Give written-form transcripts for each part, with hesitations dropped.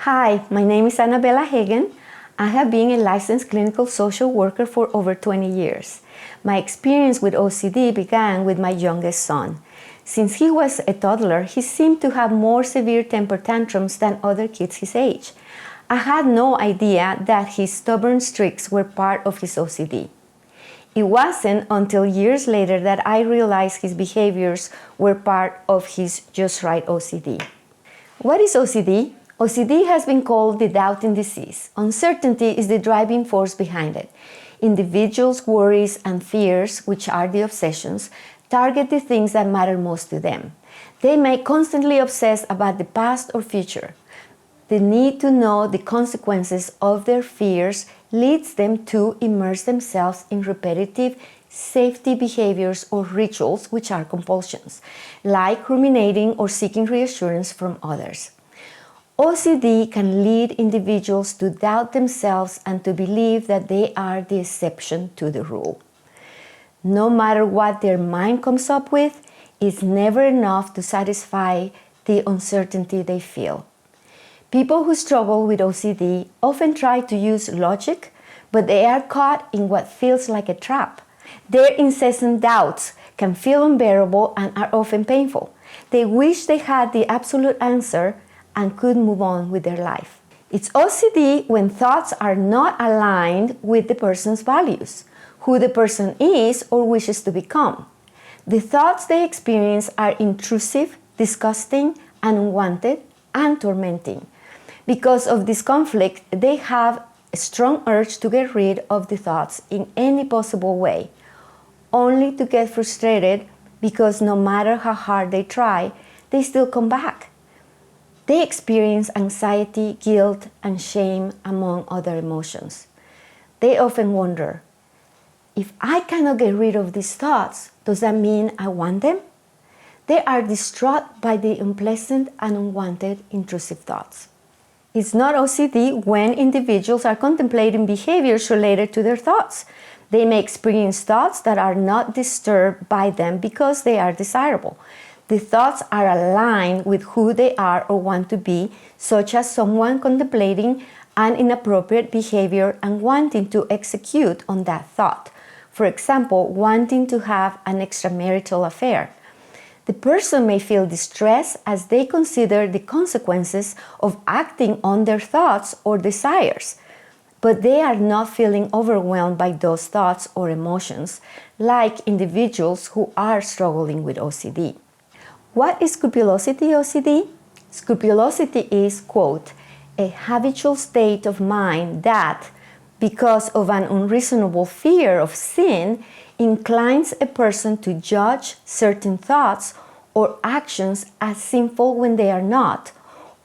Hi, my name is Annabella Hagen. I have been a licensed clinical social worker for over 20 years. My experience with OCD began with my youngest son. Since he was a toddler, he seemed to have more severe temper tantrums than other kids his age. I had no idea that his stubborn streaks were part of his OCD. It wasn't until years later that I realized his behaviors were part of his just right OCD. What is OCD? OCD has been called the doubting disease. Uncertainty is the driving force behind it. Individuals' worries and fears, which are the obsessions, target the things that matter most to them. They may constantly obsess about the past or future. The need to know the consequences of their fears leads them to immerse themselves in repetitive safety behaviors or rituals, which are compulsions, like ruminating or seeking reassurance from others. OCD can lead individuals to doubt themselves and to believe that they are the exception to the rule. No matter what their mind comes up with, it's never enough to satisfy the uncertainty they feel. People who struggle with OCD often try to use logic, but they are caught in what feels like a trap. Their incessant doubts can feel unbearable and are often painful. They wish they had the absolute answer and could move on with their life. It's OCD when thoughts are not aligned with the person's values, who the person is or wishes to become. The thoughts they experience are intrusive, disgusting, and unwanted, and tormenting. Because of this conflict, they have a strong urge to get rid of the thoughts in any possible way, only to get frustrated because no matter how hard they try, they still come back. They experience anxiety, guilt, and shame, among other emotions. They often wonder, if I cannot get rid of these thoughts, does that mean I want them? They are distraught by the unpleasant and unwanted intrusive thoughts. It's not OCD when individuals are contemplating behaviors related to their thoughts. They may experience thoughts that are not disturbed by them because they are desirable. The thoughts are aligned with who they are or want to be, such as someone contemplating an inappropriate behavior and wanting to execute on that thought. For example, wanting to have an extramarital affair. The person may feel distress as they consider the consequences of acting on their thoughts or desires, but they are not feeling overwhelmed by those thoughts or emotions, like individuals who are struggling with OCD. What is scrupulosity OCD? Scrupulosity is, quote, a habitual state of mind that, because of an unreasonable fear of sin, inclines a person to judge certain thoughts or actions as sinful when they are not,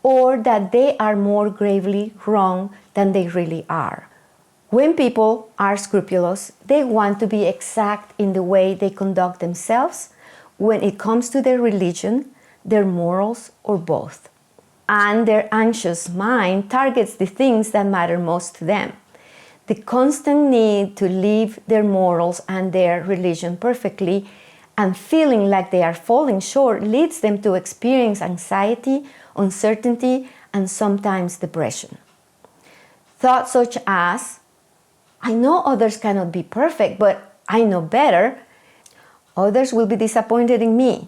or that they are more gravely wrong than they really are. When people are scrupulous, they want to be exact in the way they conduct themselves when it comes to their religion, their morals, or both. And their anxious mind targets the things that matter most to them. The constant need to live their morals and their religion perfectly and feeling like they are falling short leads them to experience anxiety, uncertainty, and sometimes depression. Thoughts such as, I know others cannot be perfect, but I know better. Others will be disappointed in me.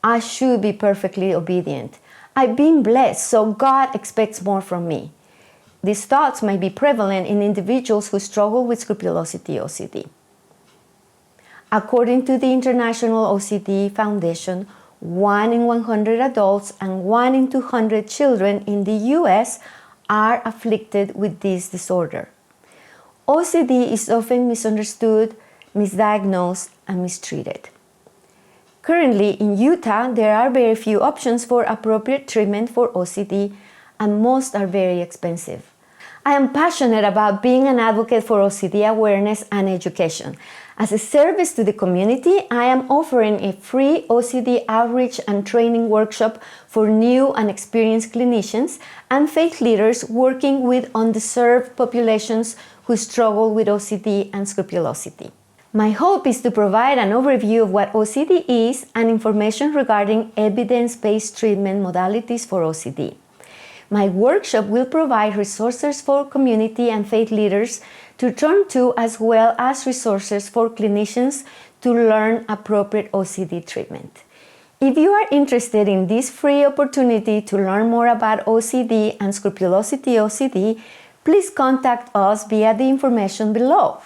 I should be perfectly obedient. I've been blessed, so God expects more from me. These thoughts may be prevalent in individuals who struggle with scrupulosity OCD. According to the International OCD Foundation, 1 in 100 adults and 1 in 200 children in the US are afflicted with this disorder. OCD is often misunderstood, misdiagnosed, and mistreated. Currently, in Utah, there are very few options for appropriate treatment for OCD, and most are very expensive. I am passionate about being an advocate for OCD awareness and education. As a service to the community, I am offering a free OCD outreach and training workshop for new and experienced clinicians and faith leaders working with underserved populations who struggle with OCD and scrupulosity. My hope is to provide an overview of what OCD is and information regarding evidence-based treatment modalities for OCD. My workshop will provide resources for community and faith leaders to turn to, as well as resources for clinicians to learn appropriate OCD treatment. If you are interested in this free opportunity to learn more about OCD and Scrupulosity OCD, please contact us via the information below.